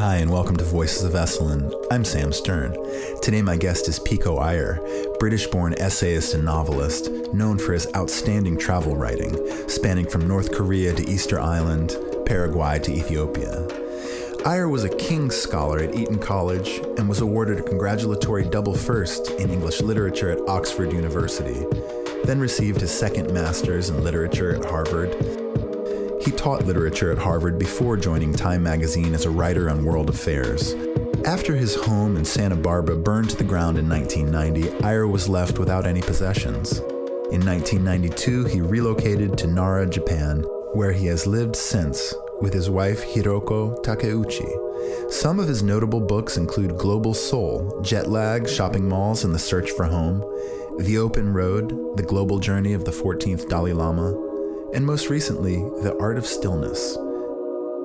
Hi, and welcome to Voices of Esalen. I'm Sam Stern. Today my guest is Pico Iyer, British-born essayist and novelist, known for his outstanding travel writing, spanning from North Korea to Easter Island, Paraguay to Ethiopia. Iyer was a King's Scholar at Eton College and was awarded a Congratulatory Double First in English Literature at Oxford University, then received his second Master's in Literature at Harvard. He taught literature at Harvard before joining Time magazine as a writer on world affairs. After his home in Santa Barbara burned to the ground in 1990, Iyer was left without any possessions. In 1992, he relocated to Nara, Japan, where he has lived since with his wife Hiroko Takeuchi. Some of his notable books include Global Soul, Jet Lag, Shopping Malls, and the Search for Home, The Open Road, The Global Journey of the 14th Dalai Lama, and most recently, The Art of Stillness.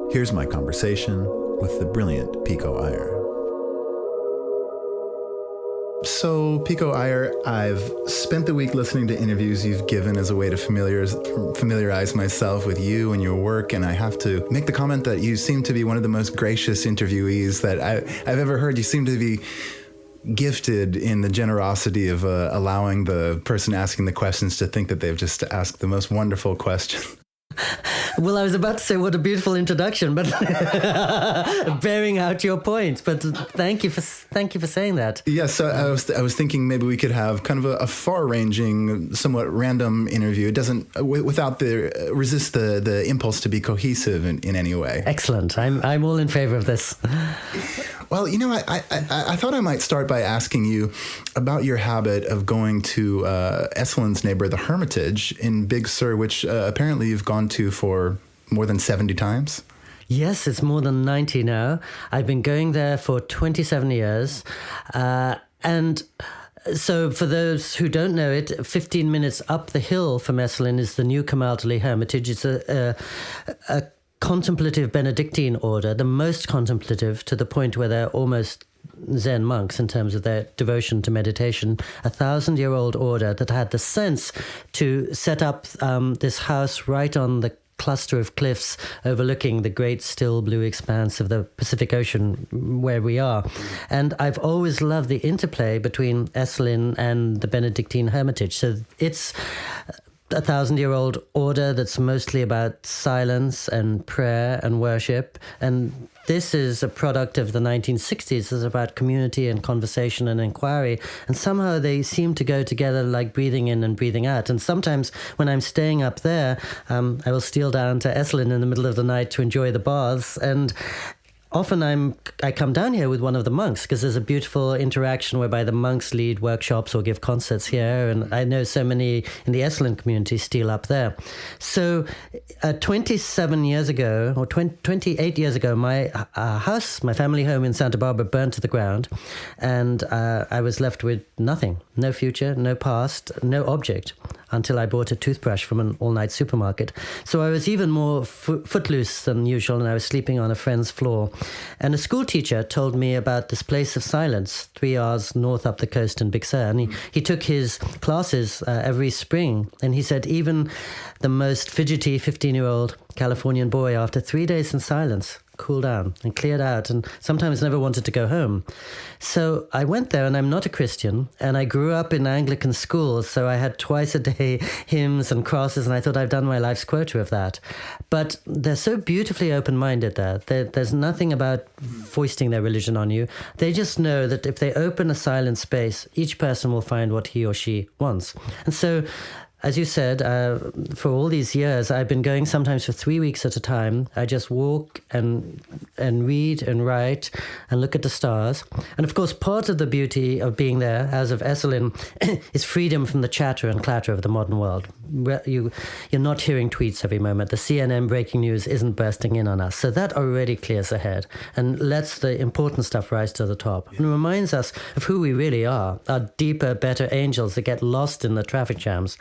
Here's my conversation with the brilliant Pico Iyer. So, Pico Iyer, I've spent the week listening to interviews you've given as a way to familiarize myself with you and your work, and I have to make the comment that you seem to be one of the most gracious interviewees that I've ever heard. You seem to be gifted in the generosity of allowing the person asking the questions to think that they've just asked the most wonderful question. Well, I was about to say what a beautiful introduction, but bearing out your point. But thank you for saying that. Yes, so I was thinking maybe we could have kind of a far-ranging, somewhat random interview. It doesn't without resist the impulse to be cohesive in any way. Excellent. I'm all in favor of this. Well, you know, I thought I might start by asking you about your habit of going to Esalen's neighbor, the Hermitage in Big Sur, which apparently you've gone to for more than 70 times. Yes, it's more than 90 now. I've been going there for 27 years. And so for those who don't know it, 15 minutes up the hill from Esalen is the new Kamaltali Hermitage. It's a contemplative Benedictine order, the most contemplative, to the point where they're almost Zen monks in terms of their devotion to meditation. 1,000-year-old order that had the sense to set up this house right on the cluster of cliffs overlooking the great still blue expanse of the Pacific Ocean where we are. And I've always loved the interplay between Esalen and the Benedictine Hermitage. So it's a 1,000-year-old order that's mostly about silence and prayer and worship. And this is a product of the 1960s. It's about community and conversation and inquiry. And somehow they seem to go together like breathing in and breathing out. And sometimes when I'm staying up there, I will steal down to Esalen in the middle of the night to enjoy the baths. And often I come down here with one of the monks because there's a beautiful interaction whereby the monks lead workshops or give concerts here. And I know so many in the Esalen community steal up there. So 27 years ago, or 28 years ago, my house, my family home in Santa Barbara burned to the ground. And I was left with nothing, no future, no past, no object, until I bought a toothbrush from an all-night supermarket. So I was even more footloose than usual, and I was sleeping on a friend's floor. And a school teacher told me about this place of silence, 3 hours north up the coast in Big Sur. And he took his classes every spring, and he said even the most fidgety 15-year-old Californian boy, after 3 days in silence, cooled down and cleared out, and sometimes never wanted to go home. So I went there, and I'm not a Christian, and I grew up in Anglican schools, so I had twice a day hymns and crosses, and I thought I've done my life's quota of that. But they're so beautifully open-minded there. There's nothing about foisting their religion on you. They just know that if they open a silent space, each person will find what he or she wants. And so, as you said, for all these years, I've been going sometimes for 3 weeks at a time. I just walk and read and write and look at the stars. And of course, part of the beauty of being there, as of Esalen, is freedom from the chatter and clatter of the modern world. You're not hearing tweets every moment. The CNN breaking news isn't bursting in on us. So that already clears the head and lets the important stuff rise to the top and reminds us of who we really are, our deeper, better angels that get lost in the traffic jams.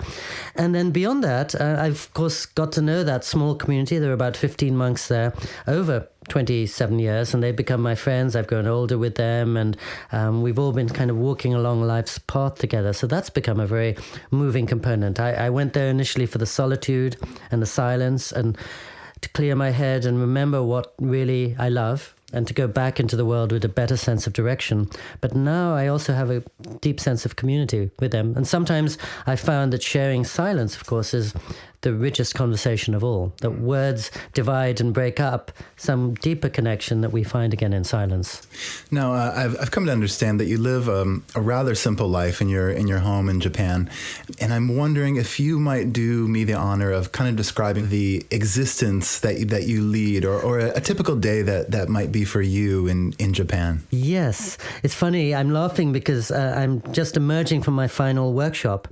And then beyond that, I've, of course, got to know that small community. There are about 15 monks there over 27 years, and they've become my friends. I've grown older with them, and we've all been kind of walking along life's path together. So that's become a very moving component. I went there initially for the solitude and the silence and to clear my head and remember what really I love, and to go back into the world with a better sense of direction. But now I also have a deep sense of community with them. And sometimes I found that sharing silence, of course, is the richest conversation of all, that words divide and break up some deeper connection that we find again in silence. Now, I've come to understand that you live a rather simple life in your home in Japan, and I'm wondering if you might do me the honor of kind of describing the existence that you lead, or a typical day that might be for you in Japan. Yes, it's funny. I'm laughing because I'm just emerging from my final workshop.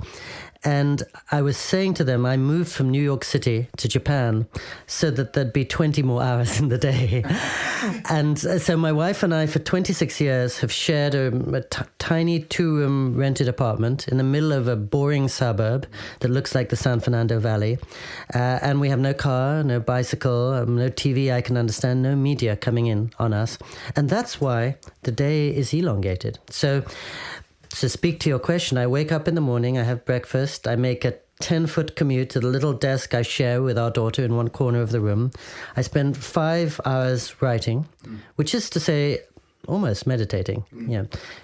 And I was saying to them, I moved from New York City to Japan so that there'd be 20 more hours in the day. And so my wife and I, for 26 years, have shared a tiny 2-room rented apartment in the middle of a boring suburb that looks like the San Fernando Valley. And we have no car, no bicycle, no TV I can understand, no media coming in on us. And that's why the day is elongated. So to speak to your question, I wake up in the morning, I have breakfast, I make a 10-foot commute to the little desk I share with our daughter in one corner of the room. I spend 5 hours writing, which is to say, almost meditating,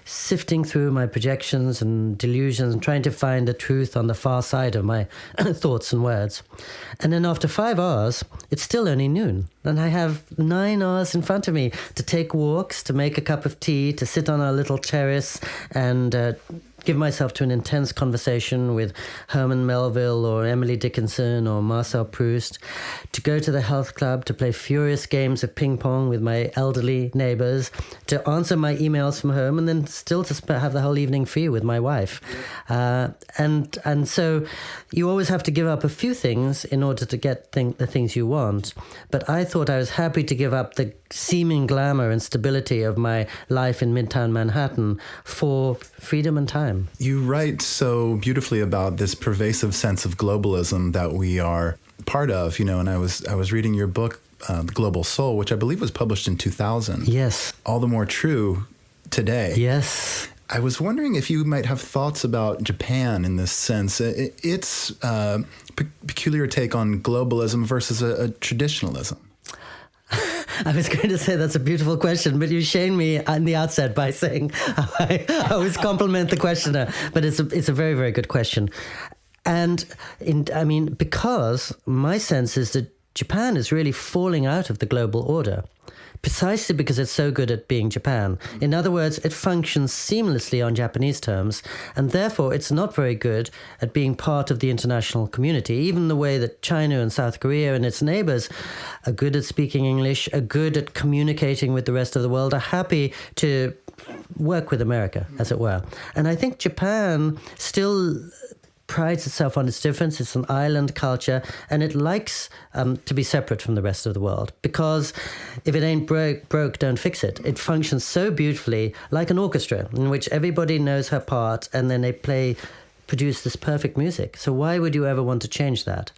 sifting through my projections and delusions and trying to find the truth on the far side of my thoughts and words. And then after 5 hours, it's still only noon. And I have 9 hours in front of me to take walks, to make a cup of tea, to sit on our little terrace and give myself to an intense conversation with Herman Melville or Emily Dickinson or Marcel Proust, to go to the health club, to play furious games of ping pong with my elderly neighbors, to answer my emails from home, and then still to have the whole evening free with my wife. And so you always have to give up a few things in order to get the things you want. But I thought I was happy to give up the seeming glamour and stability of my life in Midtown Manhattan for freedom and time. You write so beautifully about this pervasive sense of globalism that we are part of, and I was reading your book, The Global Soul, which I believe was published in 2000. Yes. All the more true today. Yes. I was wondering if you might have thoughts about Japan in this sense. Its peculiar take on globalism versus a traditionalism. I was going to say that's a beautiful question, but you shamed me in the outset by saying I always compliment the questioner. But it's a very, very good question. And because my sense is that Japan is really falling out of the global order, precisely because it's so good at being Japan. In other words, it functions seamlessly on Japanese terms, and therefore it's not very good at being part of the international community, even the way that China and South Korea and its neighbors are good at speaking English, are good at communicating with the rest of the world, are happy to work with America, as it were. And I think Japan still prides itself on its difference. It's an island culture, and it likes to be separate from the rest of the world, because if it ain't broke, don't fix it. It functions so beautifully like an orchestra in which everybody knows her part, and then they produce this perfect music. So why would you ever want to change that?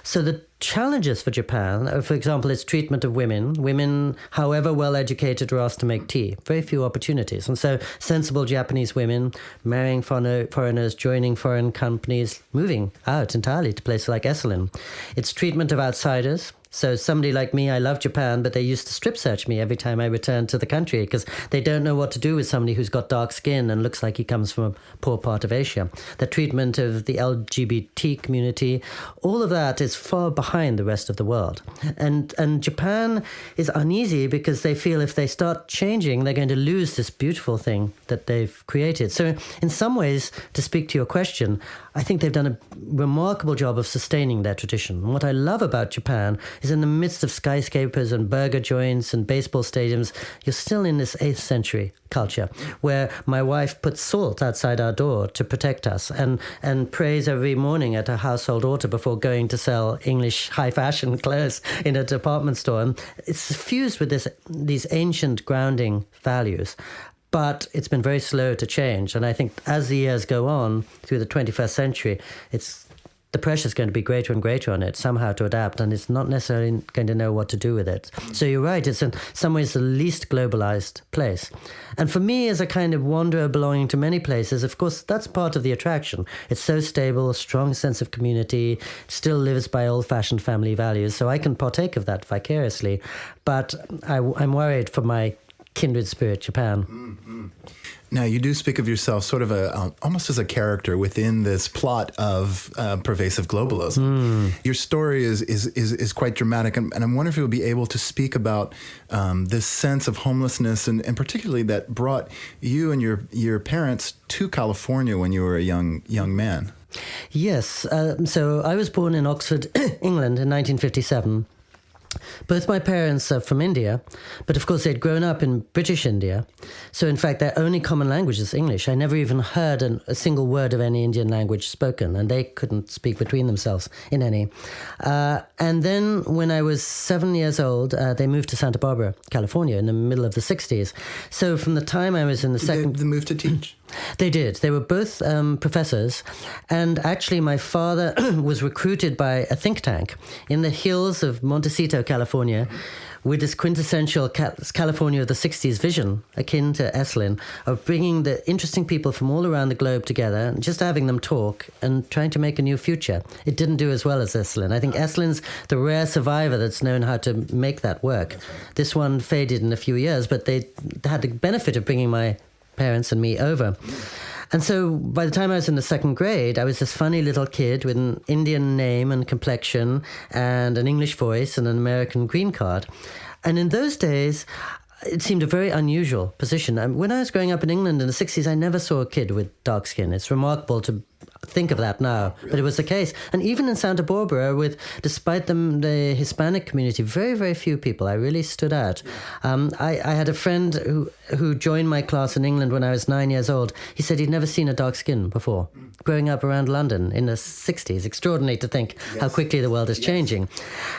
So the challenges for Japan are, for example, its treatment of women. Women, however well educated, are asked to make tea. Very few opportunities. And so sensible Japanese women marrying foreigners, joining foreign companies, moving out entirely to places like Esalen. Its treatment of outsiders. So somebody like me, I love Japan, but they used to strip search me every time I returned to the country because they don't know what to do with somebody who's got dark skin and looks like he comes from a poor part of Asia. The treatment of the LGBT community, all of that is far behind the rest of the world. And Japan is uneasy because they feel if they start changing, they're going to lose this beautiful thing that they've created. So in some ways, to speak to your question, I think they've done a remarkable job of sustaining their tradition. And what I love about Japan is in the midst of skyscrapers and burger joints and baseball stadiums, you're still in this 8th century culture where my wife puts salt outside our door to protect us and prays every morning at her household altar before going to sell English high fashion clothes in a department store. And it's fused with these ancient grounding values. But it's been very slow to change. And I think as the years go on through the 21st century, it's the pressure is going to be greater and greater on it somehow to adapt, and it's not necessarily going to know what to do with it. So you're right, it's in some ways the least globalized place. And for me, as a kind of wanderer belonging to many places, of course, that's part of the attraction. It's so stable, a strong sense of community, still lives by old-fashioned family values, so I can partake of that vicariously. But I'm worried for my kindred spirit, Japan. Mm-hmm. Now, you do speak of yourself sort of almost as a character within this plot of pervasive globalism. Your story is quite dramatic, and I'm wondering if you'll be able to speak about this sense of homelessness, and particularly that brought you and your parents to California when you were a young man. Yes. So I was born in Oxford, England in 1957. Both my parents are from India, but of course they'd grown up in British India. So in fact, their only common language is English. I never even heard a single word of any Indian language spoken, and they couldn't speak between themselves in any. And then when I was 7 years old, they moved to Santa Barbara, California, in the middle of the 60s. So from the time I was in the second... They moved to teach? They did. They were both professors. And actually, my father was recruited by a think tank in the hills of Montecito, California, with this quintessential California of the 60s vision, akin to Esalen, of bringing the interesting people from all around the globe together and just having them talk and trying to make a new future. It didn't do as well as Esalen. I think Esalen's the rare survivor that's known how to make that work. This one faded in a few years, but they had the benefit of bringing my parents and me over. And so by the time I was in the second grade, I was this funny little kid with an Indian name and complexion and an English voice and an American green card. And in those days, it seemed a very unusual position. And when I was growing up in England in the 60s, I never saw a kid with dark skin. It's remarkable to think of that now, but it was the case. And even in Santa Barbara, despite the Hispanic community, very, very few people. I really stood out. I had a friend who joined my class in England when I was 9 years old. He said he'd never seen a dark skin before. Growing up around London in the 60s, extraordinary to think how quickly the world is changing.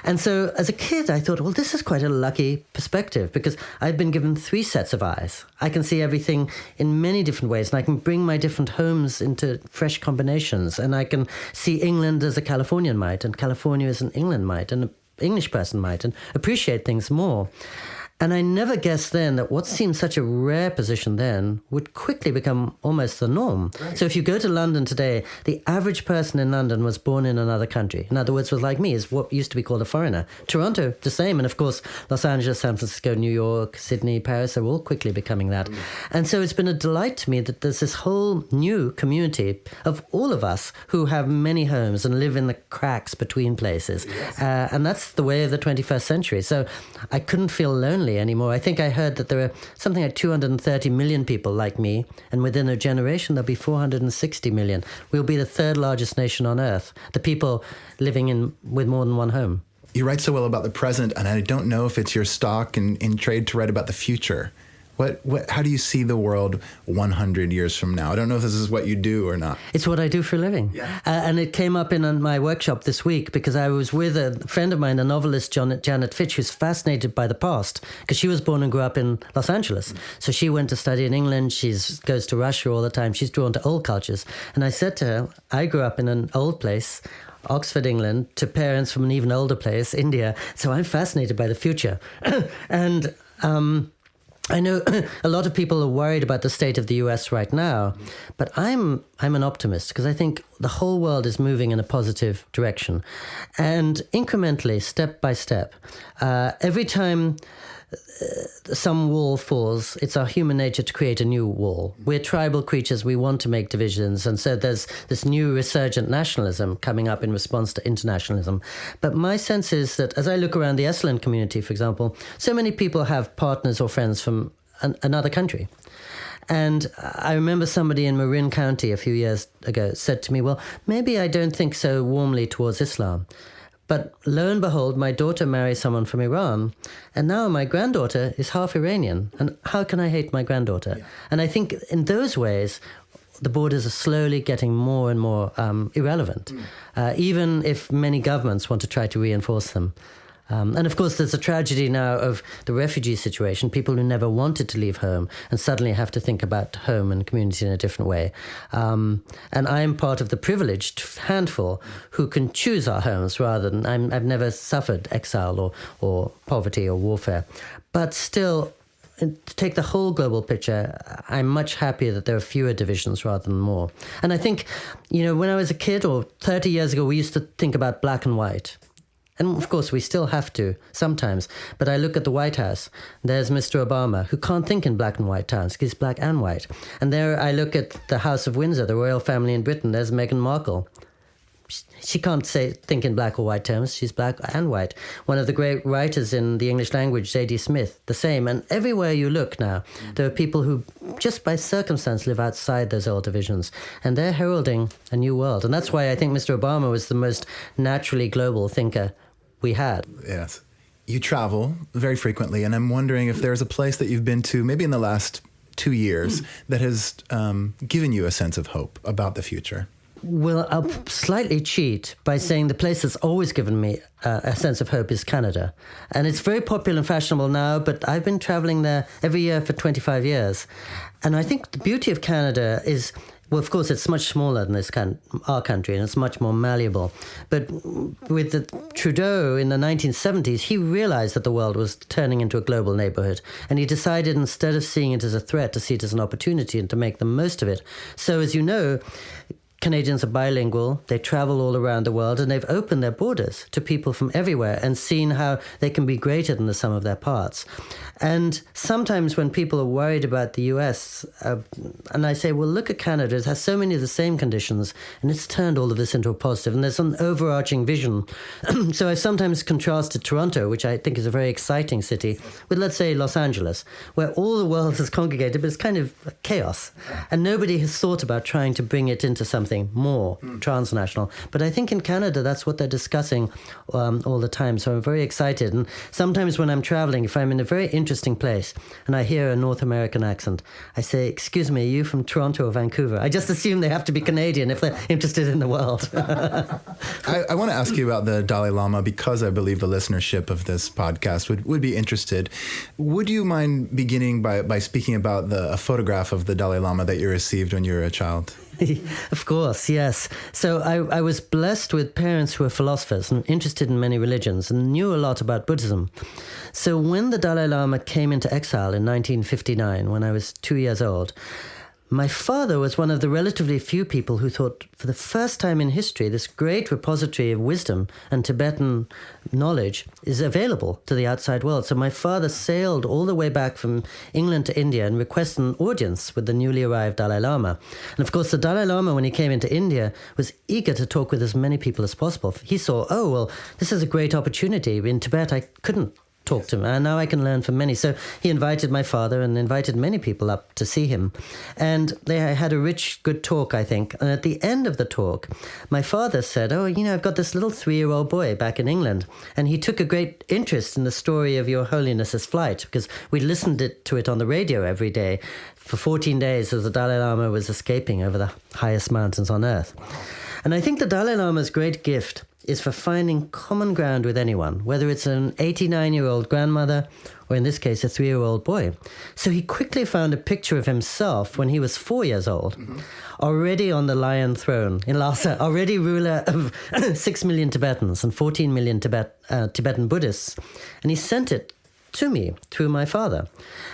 And so as a kid, I thought, well, this is quite a lucky perspective because I've been given 3 sets of eyes. I can see everything in many different ways, and I can bring my different homes into fresh combinations. And I can see England as a Californian might, and California as an England might, and an English person might, and appreciate things more. And I never guessed then that what seemed such a rare position then would quickly become almost the norm. Right. So if you go to London today, the average person in London was born in another country. In other words, was like me, is what used to be called a foreigner. Toronto, the same. And of course, Los Angeles, San Francisco, New York, Sydney, Paris are all quickly becoming that. And so it's been a delight to me that there's this whole new community of all of us who have many homes and live in the cracks between places. And that's the way of the 21st century. So I couldn't feel lonely anymore. I think I heard that there are something like 230 million people like me, and within a generation there'll be 460 million. We'll be the 3rd largest nation on earth, the people living with more than one home. You write so well about the present, and I don't know if it's your stock in trade to write about the future. How do you see the world 100 years from now? I don't know if this is what you do or not. It's what I do for a living. Yeah. And it came up in my workshop this week because I was with a friend of mine, a novelist, Janet Fitch, who's fascinated by the past because she was born and grew up in Los Angeles. So she went to study in England. She goes to Russia all the time. She's drawn to old cultures. And I said to her, I grew up in an old place, Oxford, England, to parents from an even older place, India. So I'm fascinated by the future. And I know a lot of people are worried about the state of the US right now, but I'm an optimist because I think the whole world is moving in a positive direction. And incrementally, step by step, every time some wall falls, it's our human nature to create a new wall. We're tribal creatures. We want to make divisions. And so there's this new resurgent nationalism coming up in response to internationalism. But my sense is that as I look around the Esalen community, for example, so many people have partners or friends from another country. And I remember somebody in Marin County a few years ago said to me, well, maybe I don't think so warmly towards Islam. But lo and behold, my daughter marries someone from Iran, and now my granddaughter is half Iranian. And how can I hate my granddaughter? Yeah. And I think in those ways, the borders are slowly getting more and more irrelevant, even if many governments want to try to reinforce them. And of course, there's a tragedy now of the refugee situation, people who never wanted to leave home and suddenly have to think about home and community in a different way. And I'm part of the privileged handful who can choose our homes rather than, I've never suffered exile or poverty or warfare. But still, to take the whole global picture, I'm much happier that there are fewer divisions rather than more. And I think, when I was a kid or 30 years ago, we used to think about black and white. And of course, we still have to sometimes. But I look at the White House. There's Mr. Obama, who can't think in black and white terms. He's black and white. And there I look at the House of Windsor, the royal family in Britain. There's Meghan Markle. She can't think in black or white terms. She's black and white. One of the great writers in the English language, Zadie Smith, the same. And everywhere you look now, there are people who just by circumstance live outside those old divisions. And they're heralding a new world. And that's why I think Mr. Obama was the most naturally global thinker we had. Yes. You travel very frequently, and I'm wondering if there's a place that you've been to, maybe in the last 2 years, that has given you a sense of hope about the future. Well, I'll slightly cheat by saying the place that's always given me a sense of hope is Canada. And it's very popular and fashionable now, but I've been traveling there every year for 25 years. And I think the beauty of Canada is, well, of course, it's much smaller than our country, and it's much more malleable. But with Trudeau in the 1970s, he realized that the world was turning into a global neighborhood. And he decided, instead of seeing it as a threat, to see it as an opportunity and to make the most of it. So, as you know, Canadians are bilingual, they travel all around the world, and they've opened their borders to people from everywhere and seen how they can be greater than the sum of their parts. And sometimes when people are worried about the US, and I say, well, look at Canada, it has so many of the same conditions, and it's turned all of this into a positive, and there's an overarching vision. So I sometimes contrasted Toronto, which I think is a very exciting city, with, let's say, Los Angeles, where all the world is congregated, but it's kind of chaos. And nobody has thought about trying to bring it into something more transnational. But I think in Canada, that's what they're discussing all the time. So I'm very excited. And sometimes when I'm traveling, if I'm in a very interesting place and I hear a North American accent, I say, excuse me, are you from Toronto or Vancouver? I just assume they have to be Canadian if they're interested in the world. I want to ask you about the Dalai Lama because I believe the listenership of this podcast would be interested. Would you mind beginning by speaking about a photograph of the Dalai Lama that you received when you were a child? Of course, yes. So I was blessed with parents who were philosophers and interested in many religions and knew a lot about Buddhism. So when the Dalai Lama came into exile in 1959, when I was 2 years old, my father was one of the relatively few people who thought, for the first time in history, this great repository of wisdom and Tibetan knowledge is available to the outside world. So my father sailed all the way back from England to India and requested an audience with the newly arrived Dalai Lama. And of course, the Dalai Lama, when he came into India, was eager to talk with as many people as possible. He saw, oh, well, this is a great opportunity. In Tibet, I couldn't talk to him, and now I can learn from many. So he invited my father and invited many people up to see him. And they had a rich, good talk, I think. And at the end of the talk, my father said, oh, I've got this little 3-year-old boy back in England, and he took a great interest in the story of Your Holiness's flight, because we listened to it on the radio every day for 14 days as the Dalai Lama was escaping over the highest mountains on earth. And I think the Dalai Lama's great gift is for finding common ground with anyone, whether it's an 89-year-old grandmother or in this case a 3-year-old boy. So he quickly found a picture of himself when he was 4 years old, already on the lion throne in Lhasa, already ruler of 6 million Tibetans and 14 million Tibetan Buddhists. And he sent it to me through my father.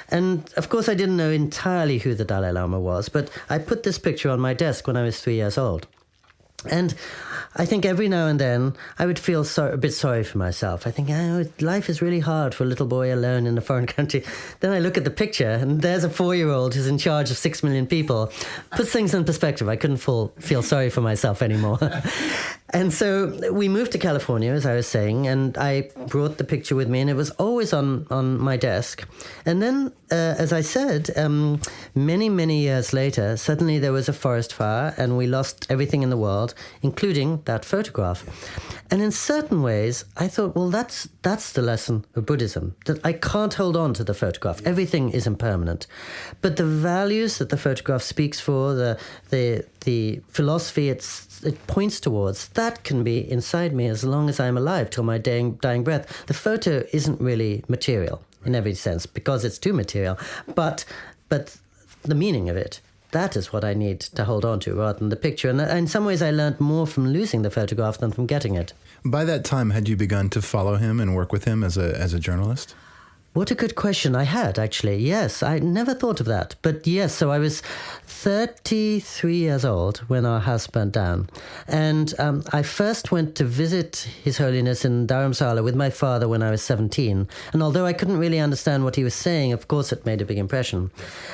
And of course I didn't know entirely who the Dalai Lama was, but I put this picture on my desk when I was 3 years old. And I think every now and then I would feel a bit sorry for myself. I think, life is really hard for a little boy alone in a foreign country. Then I look at the picture and there's a 4-year-old who's in charge of 6 million people. Puts things in perspective. I couldn't feel sorry for myself anymore. And so we moved to California, as I was saying, and I brought the picture with me, and it was always on my desk. And then, as I said, many, many years later, suddenly there was a forest fire, and we lost everything in the world, including that photograph. And in certain ways, I thought, well, that's the lesson of Buddhism, that I can't hold on to the photograph. Everything is impermanent. But the values that the photograph speaks for, the the philosophy it points towards, that can be inside me as long as I'm alive, till my dying breath. The photo isn't really material in every sense, because it's too material, but the meaning of it, that is what I need to hold on to rather than the picture. And in some ways I learned more from losing the photograph than from getting it. By that time, had you begun to follow him and work with him as a journalist? What a good question. I had, actually. Yes, I never thought of that. But yes, so I was 33 years old when our house burnt down. And I first went to visit His Holiness in Dharamshala with my father when I was 17. And although I couldn't really understand what he was saying, of course it made a big impression.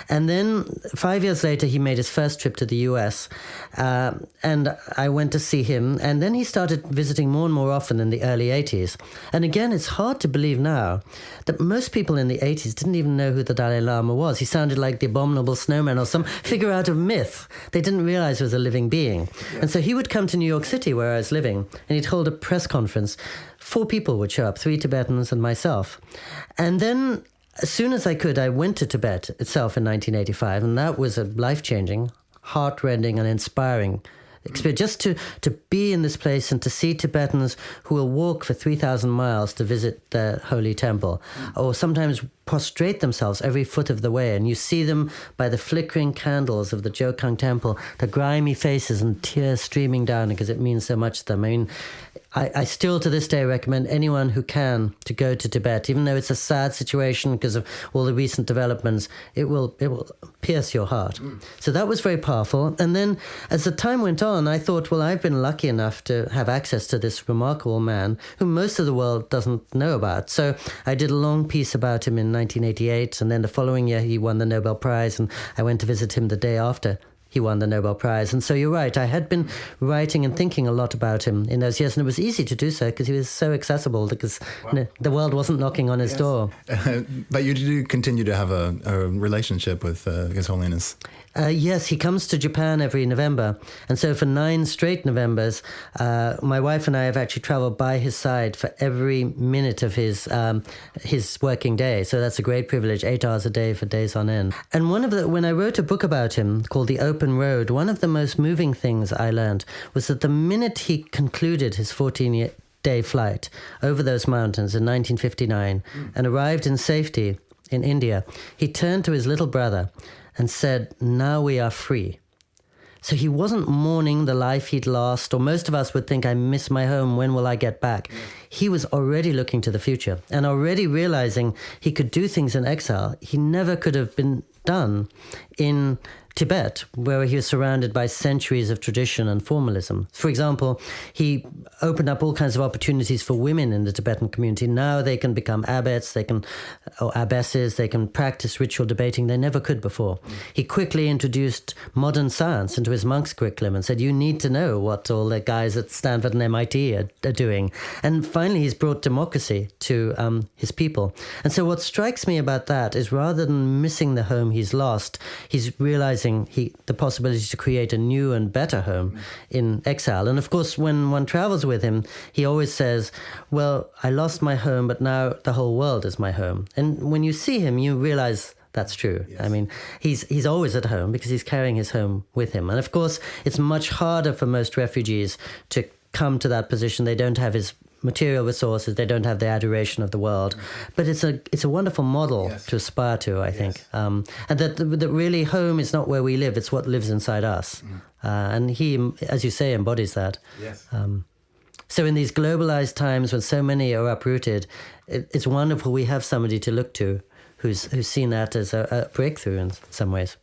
And then 5 years later, he made his first trip to the US. And I went to see him. And then he started visiting more and more often in the early 80s. And again, it's hard to believe now that most people in the 80s didn't even know who the Dalai Lama was. He sounded like the Abominable Snowman or some figure out of myth. They didn't realize he was a living being. Yeah. And so he would come to New York City, where I was living, and he'd hold a press conference. 4 people would show up, 3 Tibetans and myself. And then, as soon as I could, I went to Tibet itself in 1985, and that was a life-changing, heart-rending and inspiring experience. Just to be in this place and to see Tibetans who will walk for 3,000 miles to visit their holy temple, or sometimes prostrate themselves every foot of the way, and you see them by the flickering candles of the Jokang temple, the grimy faces and tears streaming down because it means so much to them. I mean, I still to this day recommend anyone who can to go to Tibet, even though it's a sad situation because of all the recent developments. It will pierce your heart. So that was very powerful. And then as the time went on, I thought, well, I've been lucky enough to have access to this remarkable man who most of the world doesn't know about. So I did a long piece about him in 1988, and then the following year he won the Nobel Prize, and I went to visit him the day after he won the Nobel Prize. And so you're right, I had been writing and thinking a lot about him in those years, and it was easy to do so because he was so accessible, because the world wasn't knocking on his door. But you do continue to have a relationship with His Holiness. Yes, he comes to Japan every November. And so for 9 straight Novembers, my wife and I have actually traveled by his side for every minute of his working day. So that's a great privilege, 8 hours a day for days on end. And when I wrote a book about him called The Open Road, one of the most moving things I learned was that the minute he concluded his 14-day flight over those mountains in 1959 and arrived in safety in India, he turned to his little brother and said, "Now we are free." So he wasn't mourning the life he'd lost, or most of us would think, I miss my home, when will I get back? He was already looking to the future and already realizing he could do things in exile he never could have been done in Tibet, where he was surrounded by centuries of tradition and formalism. For example, he opened up all kinds of opportunities for women in the Tibetan community. Now they can become abbots, or abbesses, they can practice ritual debating they never could before. He quickly introduced modern science into his monk's curriculum and said, you need to know what all the guys at Stanford and MIT are doing. And finally, he's brought democracy to his people. And so what strikes me about that is, rather than missing the home he's lost, he's realizing the possibility to create a new and better home in exile. And of course, when one travels with him, he always says, well, I lost my home, but now the whole world is my home. And when you see him, you realize that's true. Yes. I mean, he's always at home because he's carrying his home with him. And of course, it's much harder for most refugees to come to that position. They don't have his material resources, they don't have the adoration of the world, but it's a wonderful model to aspire to, I think, and that really home is not where we live, it's what lives inside us, and he, as you say, embodies that. So in these globalized times when so many are uprooted, it's wonderful we have somebody to look to who's seen that as a breakthrough in some ways.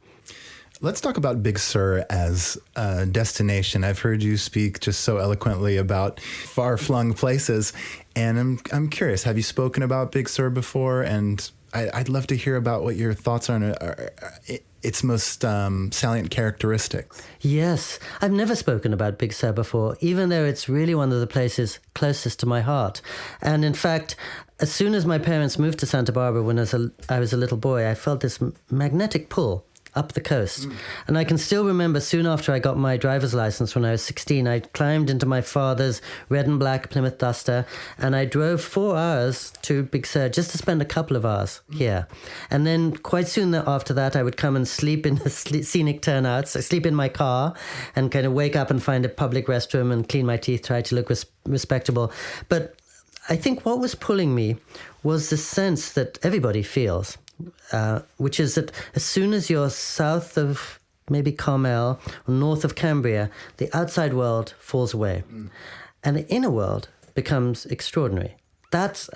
Let's talk about Big Sur as a destination. I've heard you speak just so eloquently about far-flung places, and I'm curious, have you spoken about Big Sur before? And I'd love to hear about what your thoughts are on its most salient characteristics. Yes, I've never spoken about Big Sur before, even though it's really one of the places closest to my heart. And in fact, as soon as my parents moved to Santa Barbara when I was a little boy, I felt this magnetic pull up the coast. And I can still remember soon after I got my driver's license when I was 16, I climbed into my father's red and black Plymouth Duster and I drove 4 hours to Big Sur just to spend a couple of hours here. And then quite soon after that, I would come and sleep in the scenic turnouts. I sleep in my car and kind of wake up and find a public restroom and clean my teeth, try to look respectable. But I think what was pulling me was the sense that everybody feels, which is that as soon as you're south of maybe Carmel or north of Cambria, the outside world falls away. And the inner world becomes extraordinary. That's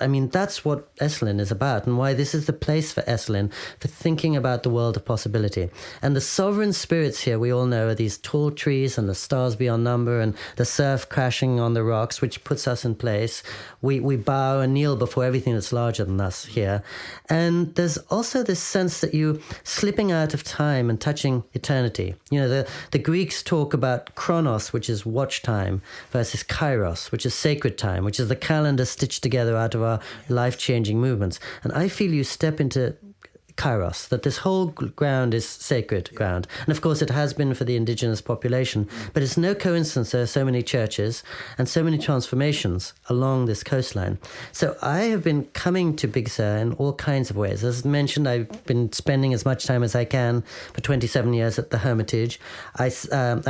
what Esalen is about, and why this is the place for Esalen, for thinking about the world of possibility. And the sovereign spirits here, we all know, are these tall trees and the stars beyond number and the surf crashing on the rocks, which puts us in place. We bow and kneel before everything that's larger than us here. And there's also this sense that you slipping out of time and touching eternity. You know, the Greeks talk about chronos, which is watch time, versus kairos, which is sacred time, which is the calendar stitched together out of our life-changing movements. And I feel you step into kairos, that this whole ground is sacred ground. And of course it has been for the indigenous population, but it's no coincidence there are so many churches and so many transformations along this coastline. So I have been coming to Big Sur in all kinds of ways. As mentioned, I've been spending as much time as I can for 27 years at the Hermitage. I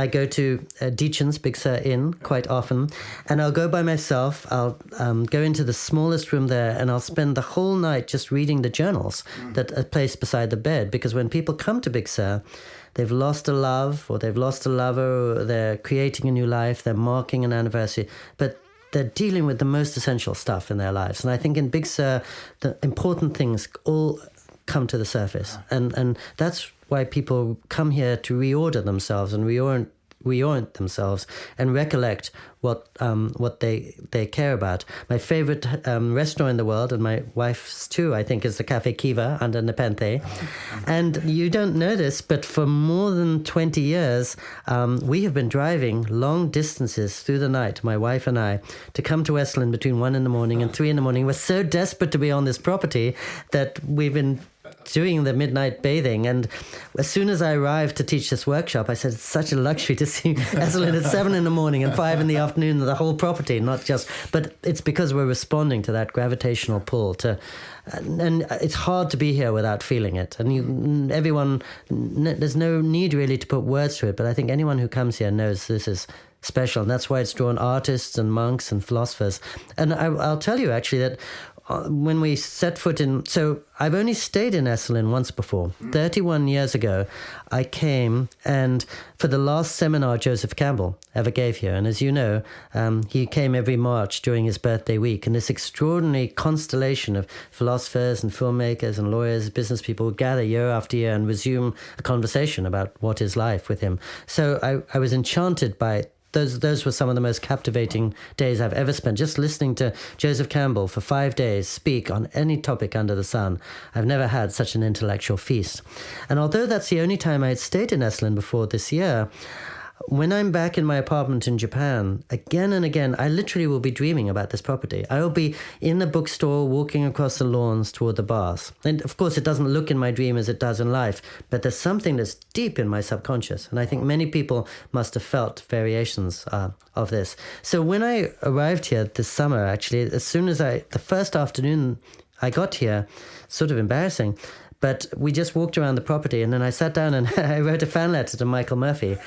go to Dietjen's Big Sur Inn quite often, and I'll go by myself. I'll go into the smallest room there and I'll spend the whole night just reading the journals that are placed beside the bed, because when people come to Big Sur, they've lost a love or they've lost a lover, or they're creating a new life, they're marking an anniversary, but they're dealing with the most essential stuff in their lives. And I think in Big Sur, the important things all come to the surface. And that's why people come here to reorder themselves and reorient themselves and recollect what they care about. My favorite restaurant in the world, and my wife's too, I think, is the Cafe Kiva under Nepenthe. And you don't know this, but for more than 20 years, we have been driving long distances through the night, my wife and I, to come to Esalen between 1 a.m. and 3 a.m. We're so desperate to be on this property that we've been doing the midnight bathing. And as soon as I arrived to teach this workshop, I said, it's such a luxury to see Esalen at 7 a.m. and 5 p.m, the whole property, not just, but it's because we're responding to that gravitational pull and it's hard to be here without feeling it. And there's no need really to put words to it, but I think anyone who comes here knows this is special. And that's why it's drawn artists and monks and philosophers. And I'll tell you actually that when we set foot in, so I've only stayed in Esalen once before. 31 years ago, I came, and for the last seminar Joseph Campbell ever gave here, and as you know, he came every March during his birthday week, and this extraordinary constellation of philosophers and filmmakers and lawyers, business people would gather year after year and resume a conversation about what is life with him. So I was enchanted by it. Those were some of the most captivating days I've ever spent, just listening to Joseph Campbell for 5 days speak on any topic under the sun. I've never had such an intellectual feast. And although that's the only time I had stayed in Esalen before this year, when I'm back in my apartment in Japan, again and again, I literally will be dreaming about this property. I will be in the bookstore, walking across the lawns toward the bars. And of course, it doesn't look in my dream as it does in life, but there's something that's deep in my subconscious. And I think many people must have felt variations of this. So when I arrived here this summer, actually, as soon as the first afternoon I got here, sort of embarrassing, but we just walked around the property, and then I sat down and I wrote a fan letter to Michael Murphy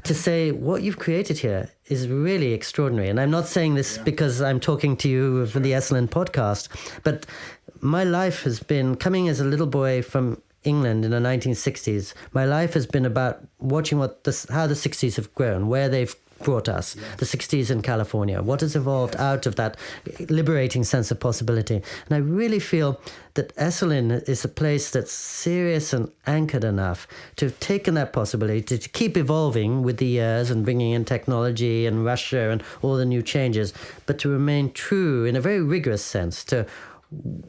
to say, what you've created here is really extraordinary. And I'm not saying this because I'm talking to you for the Esalen podcast, but my life has been, coming as a little boy from England in the 1960s, my life has been about watching how the 60s have grown, where they've brought us, the 60s in California, what has evolved out of that liberating sense of possibility. And I really feel that Esalen is a place that's serious and anchored enough to have taken that possibility to keep evolving with the years and bringing in technology and Russia and all the new changes, but to remain true in a very rigorous sense to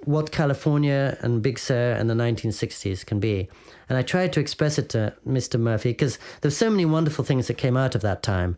what California and Big Sur and the 1960s can be. And I tried to express it to Mr. Murphy because there's so many wonderful things that came out of that time.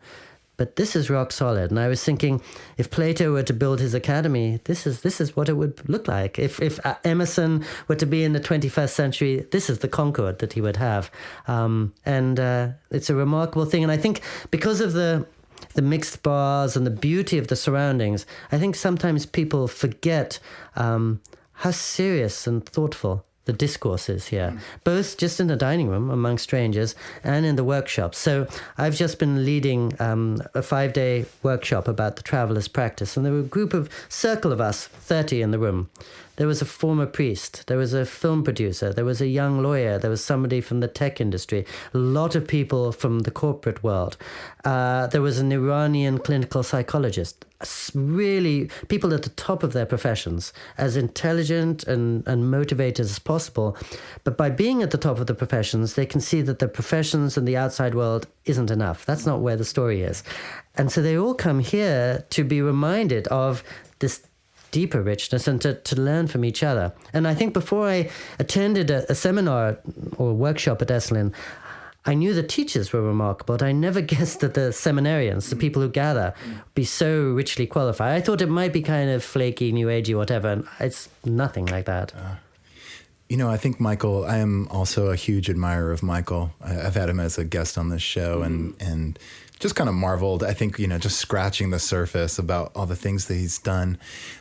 But this is rock solid. And I was thinking, if Plato were to build his academy, this is what it would look like. If Emerson were to be in the 21st century, this is the Concord that he would have. It's a remarkable thing. And I think because of the mixed bars and the beauty of the surroundings, I think sometimes people forget how serious and thoughtful the discourse is here, both just in the dining room among strangers and in the workshops. So I've just been leading a 5-day workshop about the traveler's practice, and there were a circle of us, 30 in the room. There was a former priest, there was a film producer, there was a young lawyer, there was somebody from the tech industry, a lot of people from the corporate world. There was an Iranian clinical psychologist, really people at the top of their professions, as intelligent and motivated as possible. But by being at the top of the professions, they can see that the professions and the outside world isn't enough. That's not where the story is. And so they all come here to be reminded of this deeper richness and to learn from each other. And I think before I attended a seminar or a workshop at Esalen, I knew the teachers were remarkable, but I never guessed that the seminarians, the people who gather, be so richly qualified. I thought it might be kind of flaky, new agey, whatever, and it's nothing like that. I think Michael, I am also a huge admirer of Michael. I've had him as a guest on this show and just kind of marveled, I think, just scratching the surface about all the things that he's done.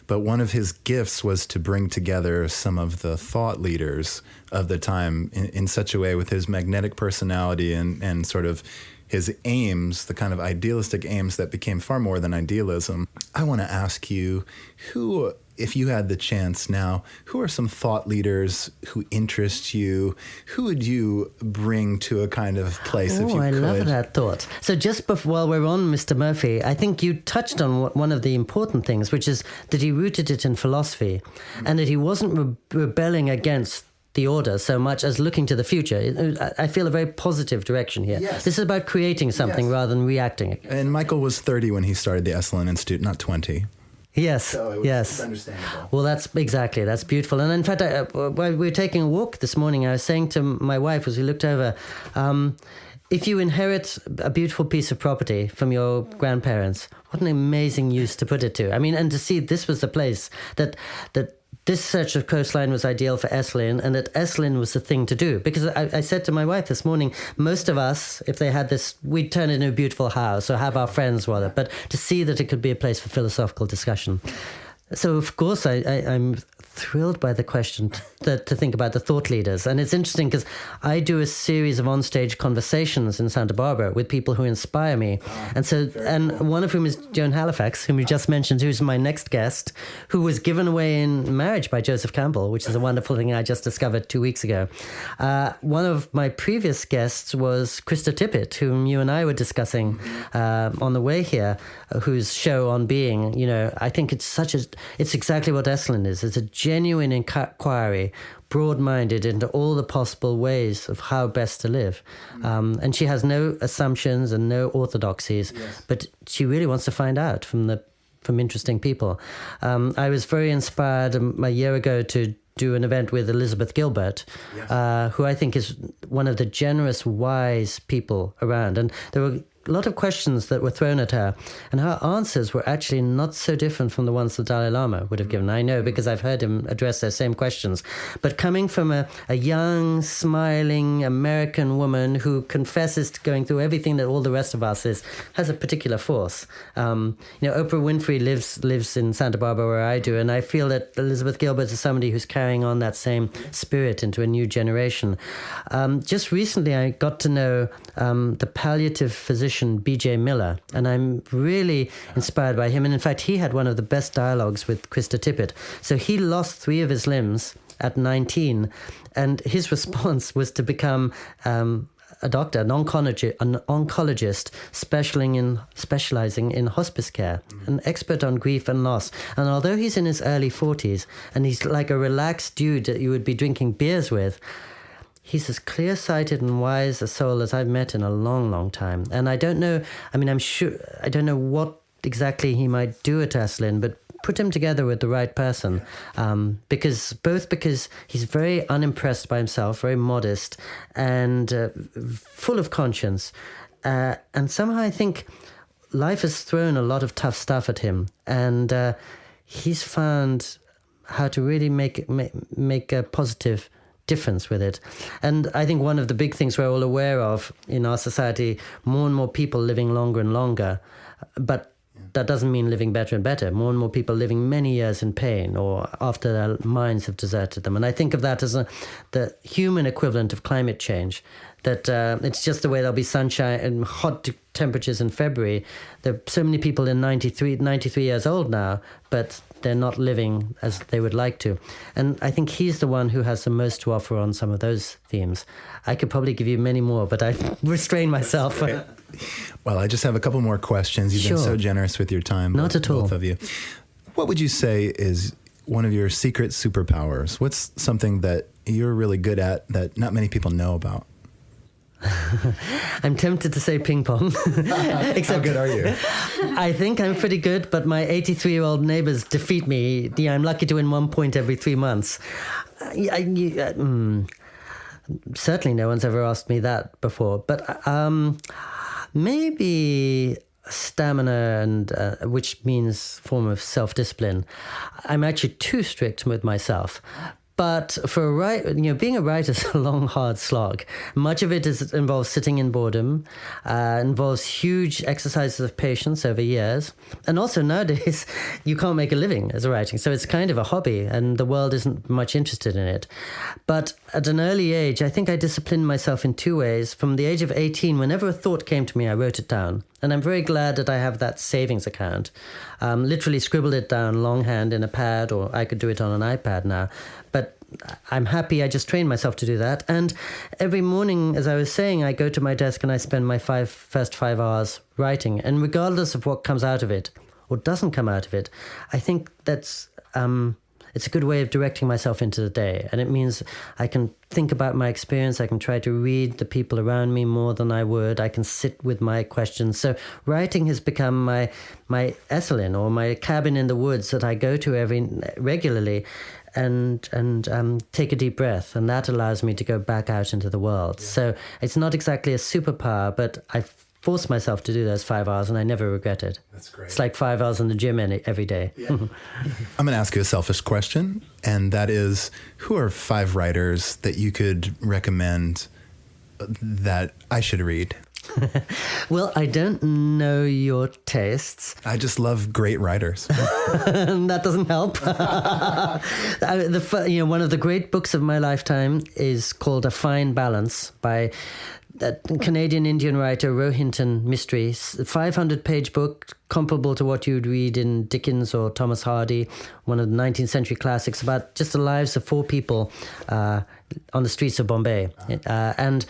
But one of his gifts was to bring together some of the thought leaders of the time in such a way, with his magnetic personality and sort of his aims, the kind of idealistic aims that became far more than idealism. I want to ask you, who, if you had the chance now, who are some thought leaders who interest you? Who would you bring to a kind of place if you could? I love that thought. So just while we're on Mr. Murphy, I think you touched on one of the important things, which is that he rooted it in philosophy and that he wasn't rebelling against the order so much as looking to the future. I feel a very positive direction here. Yes. This is about creating something rather than reacting. And Michael was 30 when he started the Esalen Institute, not 20. Yes, So it's understandable. Well, that's beautiful. And in fact, while we were taking a walk this morning, I was saying to my wife as we looked over, if you inherit a beautiful piece of property from your grandparents, what an amazing use to put it to. I mean, and to see this was the place that this stretch of coastline was ideal for Esalen, and that Esalen was the thing to do. Because I said to my wife this morning, most of us, if they had this, we'd turn it into a beautiful house or have our friends rather, but to see that it could be a place for philosophical discussion. So, of course, I'm thrilled by the question to think about the thought leaders. And it's interesting because I do a series of onstage conversations in Santa Barbara with people who inspire me. And one of whom is Joan Halifax, whom you just mentioned, who's my next guest, who was given away in marriage by Joseph Campbell, which is a wonderful thing I just discovered 2 weeks ago. One of my previous guests was Krista Tippett, whom you and I were discussing on the way here, whose show On Being, I think it's exactly what Esalen is. It's a genuine inquiry, broad-minded into all the possible ways of how best to live. And she has no assumptions and no orthodoxies, but she really wants to find out from interesting people. I was very inspired a year ago to do an event with Elizabeth Gilbert, who I think is one of the generous, wise people around. And there were a lot of questions that were thrown at her, and her answers were actually not so different from the ones the Dalai Lama would have given. I know because I've heard him address those same questions. But coming from a young, smiling American woman who confesses to going through everything that all the rest of us has a particular force. Oprah Winfrey lives in Santa Barbara where I do, and I feel that Elizabeth Gilbert is somebody who's carrying on that same spirit into a new generation. Just recently, I got to know the palliative physician B.J. Miller, and I'm really inspired by him. And in fact, he had one of the best dialogues with Krista Tippett. So he lost 3 of his limbs at 19, and his response was to become a doctor, an oncologist specializing in hospice care, an expert on grief and loss. And although he's in his early 40s, and he's like a relaxed dude that you would be drinking beers with, he's as clear-sighted and wise a soul as I've met in a long, long time. And I don't know, I'm sure, I don't know what exactly he might do at Esalen, but put him together with the right person. Because he's very unimpressed by himself, very modest, and full of conscience. And somehow I think life has thrown a lot of tough stuff at him, and he's found how to really make a positive difference with it. And I think one of the big things we're all aware of in our society, more and more people living longer and longer, but that doesn't mean living better and better. More and more people living many years in pain or after their minds have deserted them. And I think of that as the human equivalent of climate change, that it's just the way there'll be sunshine and hot temperatures in February. There are so many people in 93 years old now, but they're not living as they would like to. And I think he's the one who has the most to offer on some of those themes. I could probably give you many more, but I restrain myself. Well, I just have a couple more questions. You've been so generous with your time. Not at all. Both of you. What would you say is one of your secret superpowers? What's something that you're really good at that not many people know about? I'm tempted to say ping pong. Except, how good are you? I think I'm pretty good, but my 83-year-old neighbors defeat me. Yeah, I'm lucky to win 1 point every 3 months. Certainly no one's ever asked me that before. But maybe stamina, and which means form of self-discipline. I'm actually too strict with myself. But for being a writer is a long, hard slog. Much of it involves sitting in boredom, involves huge exercises of patience over years. And also nowadays, you can't make a living as a writing. So it's kind of a hobby, and the world isn't much interested in it. But at an early age, I think I disciplined myself in 2 ways. From the age of 18, whenever a thought came to me, I wrote it down. And I'm very glad that I have that savings account. Literally scribbled it down longhand in a pad, or I could do it on an iPad now. But I'm happy I just trained myself to do that. And every morning, as I was saying, I go to my desk and I spend my first 5 hours writing. And regardless of what comes out of it or doesn't come out of it, I think that's it's a good way of directing myself into the day. And it means I can think about my experience. I can try to read the people around me more than I would. I can sit with my questions. So writing has become my Esalen, or my cabin in the woods that I go to regularly and take a deep breath. And that allows me to go back out into the world. Yeah. So it's not exactly a superpower, but I force myself to do those 5 hours, and I never regret it. That's great. It's like 5 hours in the gym every day. Yeah. I'm going to ask you a selfish question, and that is, who are 5 writers that you could recommend that I should read? Well, I don't know your tastes. I just love great writers. That doesn't help. One of the great books of my lifetime is called A Fine Balance by Canadian-Indian writer Rohinton Mistry. 500-page book, comparable to what you'd read in Dickens or Thomas Hardy, one of the 19th century classics, about just the lives of 4 people on the streets of Bombay. And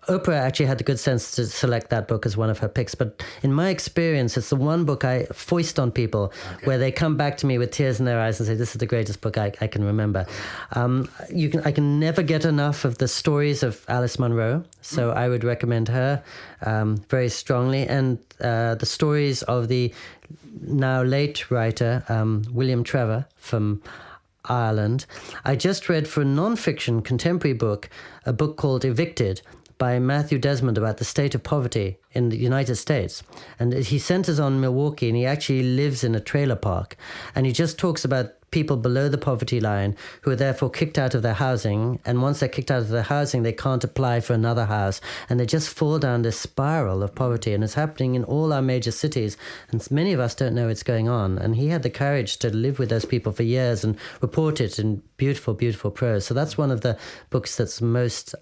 Oprah actually had the good sense to select that book as one of her picks. But in my experience, it's the one book I foist on people, where they come back to me with tears in their eyes and say, this is the greatest book I can remember. I can never get enough of the stories of Alice Munro, so I would recommend her very strongly. And the stories of the now late writer, William Trevor from Ireland. I just read for a non-fiction contemporary book, a book called Evicted by Matthew Desmond about the state of poverty in the United States. And he centers on Milwaukee, and he actually lives in a trailer park. And he just talks about people below the poverty line who are therefore kicked out of their housing. And once they're kicked out of their housing, they can't apply for another house. And they just fall down this spiral of poverty. And it's happening in all our major cities. And many of us don't know it's going on. And he had the courage to live with those people for years and report it in beautiful, beautiful prose. So that's one of the books that's most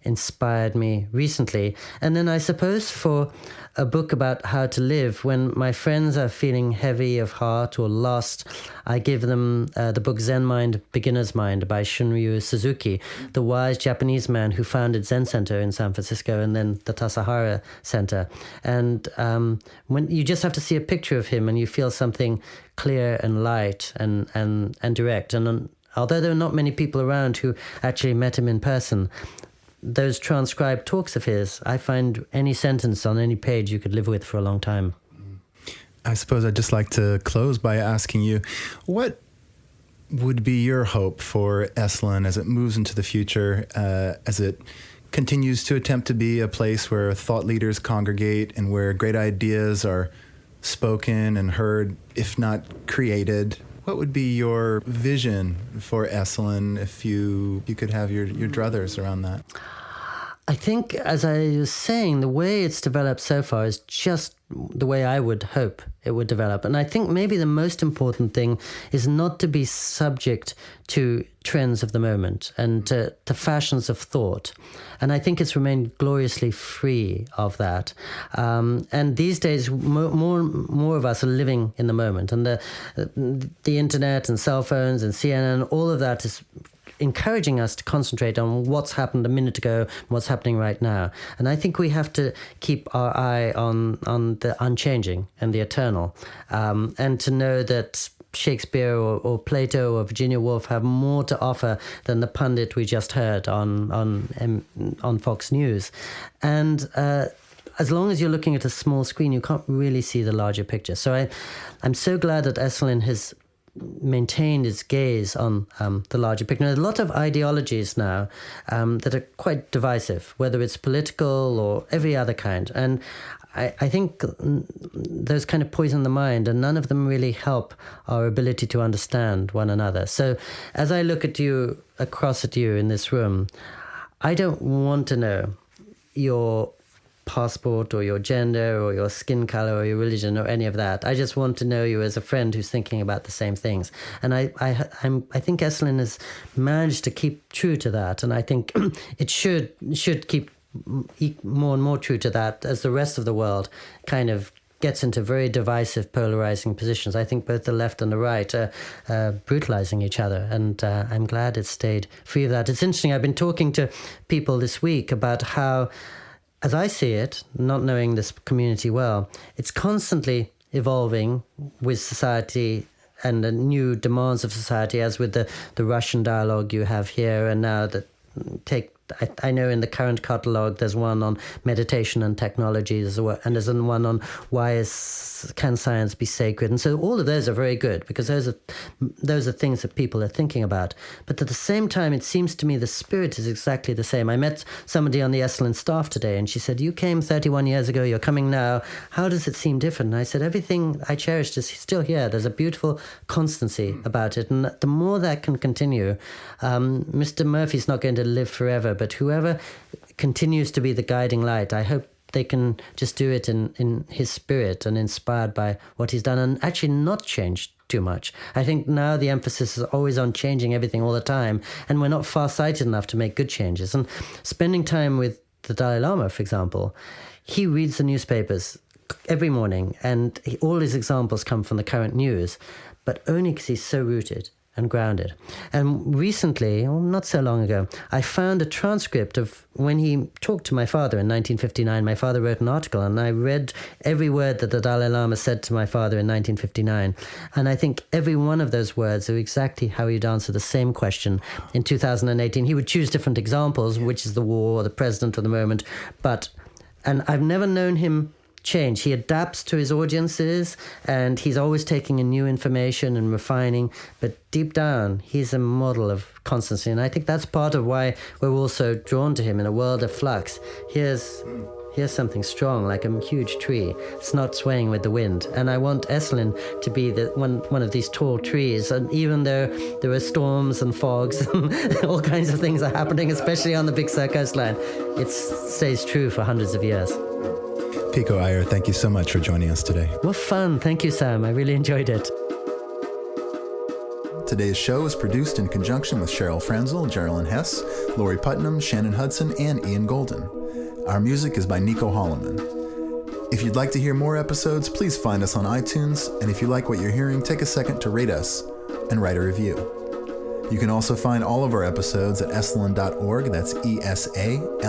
inspired me recently. And then I suppose for a book about how to live, when my friends are feeling heavy of heart or lost, I give them the book Zen Mind, Beginner's Mind by Shunryu Suzuki, the wise Japanese man who founded Zen Center in San Francisco and then the Tassajara Center. And when you just have to see a picture of him and you feel something clear and light and direct. And although there are not many people around who actually met him in person, those transcribed talks of his, I find any sentence on any page you could live with for a long time. I suppose I'd just like to close by asking you, what would be your hope for Esalen as it moves into the future, as it continues to attempt to be a place where thought leaders congregate and where great ideas are spoken and heard, if not created. What would be your vision for Esalen if you could have your druthers around that? I think, as I was saying, the way it's developed so far is just the way I would hope it would develop. And I think maybe the most important thing is not to be subject to trends of the moment and to fashions of thought. And I think it's remained gloriously free of that. And these days, more of us are living in the moment. And the internet and cell phones and CNN, all of that is encouraging us to concentrate on what's happened a minute ago, what's happening right now. And I think we have to keep our eye on the unchanging and the eternal, and to know that Shakespeare or Plato or Virginia Woolf have more to offer than the pundit we just heard on Fox News. And as long as you're looking at a small screen, you can't really see the larger picture. So I'm so glad that Esalen has maintained its gaze on the larger picture. There's a lot of ideologies now that are quite divisive, whether it's political or every other kind. And I think those kind of poison the mind, and none of them really help our ability to understand one another. So as I look at you, across at you in this room, I don't want to know your passport or your gender or your skin color or your religion or any of that. I just want to know you as a friend who's thinking about the same things. And I think Esalen has managed to keep true to that, and I think it should keep more and more true to that as the rest of the world kind of gets into very divisive, polarizing positions. I think both the left and the right are brutalizing each other, and I'm glad it stayed free of that. It's interesting, I've been talking to people this week about how, as I see it, not knowing this community well, it's constantly evolving with society and the new demands of society, as with the Russian dialogue you have here, and now I know in the current catalogue there's one on meditation and technology, and there's one on can science be sacred. And so all of those are very good, because those are things that people are thinking about. But at the same time, it seems to me the spirit is exactly the same. I met somebody on the Esalen staff today, and she said, "You came 31 years ago, you're coming now. How does it seem different?" And I said, "Everything I cherished is still here. There's a beautiful constancy about it. And the more that can continue, Mr. Murphy's not going to live forever, but whoever continues to be the guiding light, I hope they can just do it in his spirit and inspired by what he's done, and actually not change too much. I think now the emphasis is always on changing everything all the time, and we're not far-sighted enough to make good changes. And spending time with the Dalai Lama, for example, he reads the newspapers every morning, and all his examples come from the current news, but only because he's so rooted and grounded. And recently, not so long ago, I found a transcript of when he talked to my father in 1959. My father wrote an article, and I read every word that the Dalai Lama said to my father in 1959. And I think every one of those words are exactly how he'd answer the same question in 2018. He would choose different examples, which is the war or the president of the moment. And I've never known him change. He adapts to his audiences, and he's always taking in new information and refining, but deep down he's a model of constancy, and I think that's part of why we're all so drawn to him in a world of flux. Here's something strong, like a huge tree. It's not swaying with the wind, and I want Esalen to be one of these tall trees. And even though there are storms and fogs and all kinds of things are happening, especially on the Big Sur coastline, it stays true for hundreds of years. Pico Iyer, thank you so much for joining us today. Well, fun. Thank you, Sam. I really enjoyed it. Today's show is produced in conjunction with Cheryl Franzel, Geraldine Hess, Lori Putnam, Shannon Hudson, and Ian Golden. Our music is by Nico Holloman. If you'd like to hear more episodes, please find us on iTunes, and if you like what you're hearing, take a second to rate us and write a review. You can also find all of our episodes at esalen.org. That's ESALEN.org.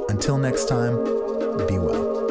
Until next time, be well.